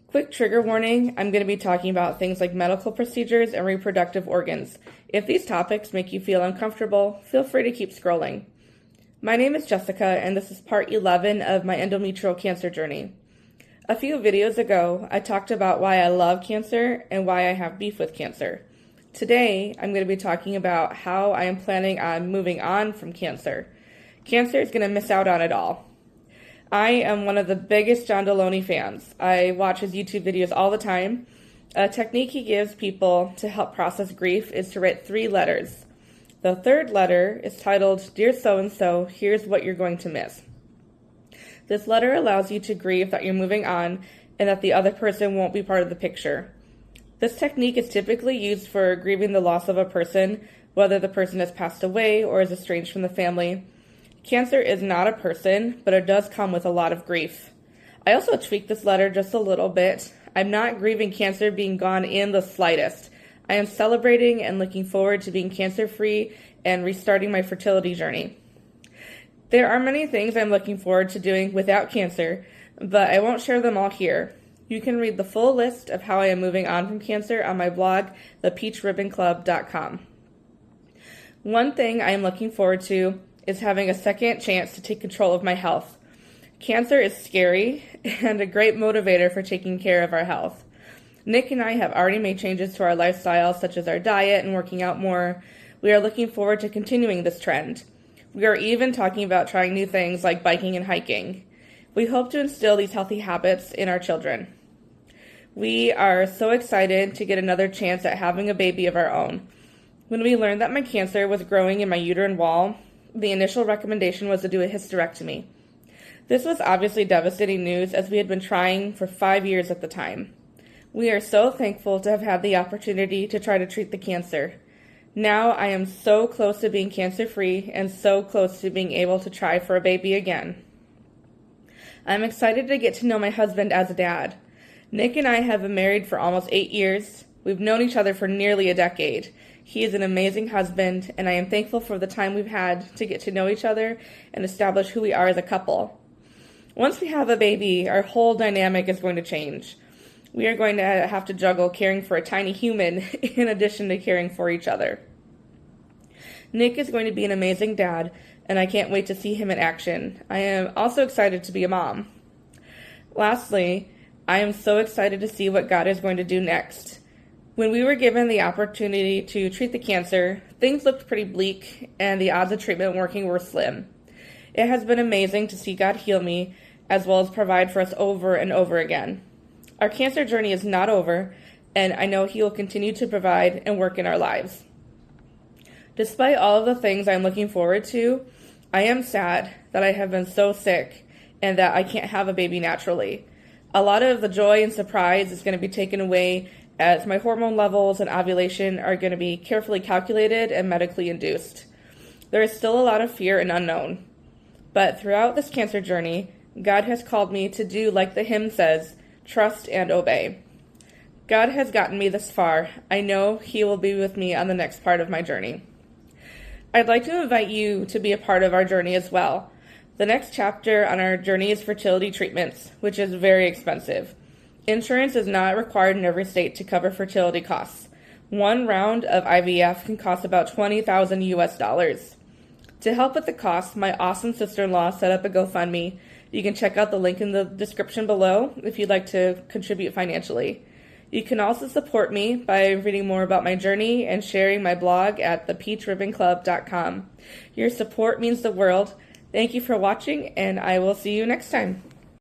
Quick trigger warning, I'm going to be talking about things like medical procedures and reproductive organs. If these topics make you feel uncomfortable, feel free to keep scrolling. My name is Jessica, and this is part 11 of my endometrial cancer journey. A few videos ago, I talked about why I love cancer and why I have beef with cancer. Today, I'm going to be talking about how I am planning on moving on from cancer. Cancer is going to miss out on it all. I am one of the biggest John Deloney fans. I watch his YouTube videos all the time. A technique he gives people to help process grief is to write 3 letters. The third letter is titled, "Dear So-and-so, here's what you're going to miss." This letter allows you to grieve that you're moving on and that the other person won't be part of the picture. This technique is typically used for grieving the loss of a person, whether the person has passed away or is estranged from the family. Cancer is not a person, but it does come with a lot of grief. I also tweaked this letter just a little bit. I'm not grieving cancer being gone in the slightest. I am celebrating and looking forward to being cancer-free and restarting my fertility journey. There are many things I'm looking forward to doing without cancer, but I won't share them all here. You can read the full list of how I am moving on from cancer on my blog, thepeachribbonclub.com. One thing I am looking forward to is having a second chance to take control of my health. Cancer is scary and a great motivator for taking care of our health. Nick and I have already made changes to our lifestyle, such as our diet and working out more. We are looking forward to continuing this trend. We are even talking about trying new things like biking and hiking. We hope to instill these healthy habits in our children. We are so excited to get another chance at having a baby of our own. When we learned that my cancer was growing in my uterine wall, the initial recommendation was to do a hysterectomy. This was obviously devastating news as we had been trying for 5 years at the time. We are so thankful to have had the opportunity to try to treat the cancer. Now I am so close to being cancer-free and so close to being able to try for a baby again. I'm excited to get to know my husband as a dad. Nick and I have been married for almost 8 years. We've known each other for nearly a decade. He is an amazing husband, and I am thankful for the time we've had to get to know each other and establish who we are as a couple. Once we have a baby, our whole dynamic is going to change. We are going to have to juggle caring for a tiny human in addition to caring for each other. Nick is going to be an amazing dad, and I can't wait to see him in action. I am also excited to be a mom. Lastly, I am so excited to see what God is going to do next. When we were given the opportunity to treat the cancer, things looked pretty bleak, and the odds of treatment working were slim. It has been amazing to see God heal me, as well as provide for us over and over again. Our cancer journey is not over, and I know He will continue to provide and work in our lives. Despite all of the things I'm looking forward to, I am sad that I have been so sick and that I can't have a baby naturally. A lot of the joy and surprise is going to be taken away as my hormone levels and ovulation are going to be carefully calculated and medically induced. There is still a lot of fear and unknown. But throughout this cancer journey, God has called me to do like the hymn says, trust and obey. God has gotten me this far. I know He will be with me on the next part of my journey. I'd like to invite you to be a part of our journey as well. The next chapter on our journey is fertility treatments, which is very expensive. Insurance is not required in every state to cover fertility costs. One round of IVF can cost about $20,000 US. To help with the cost, my awesome sister-in-law set up a GoFundMe. You can check out the link in the description below if you'd like to contribute financially. You can also support me by reading more about my journey and sharing my blog at thepeachribbonclub.com. Your support means the world. Thank you for watching, and I will see you next time.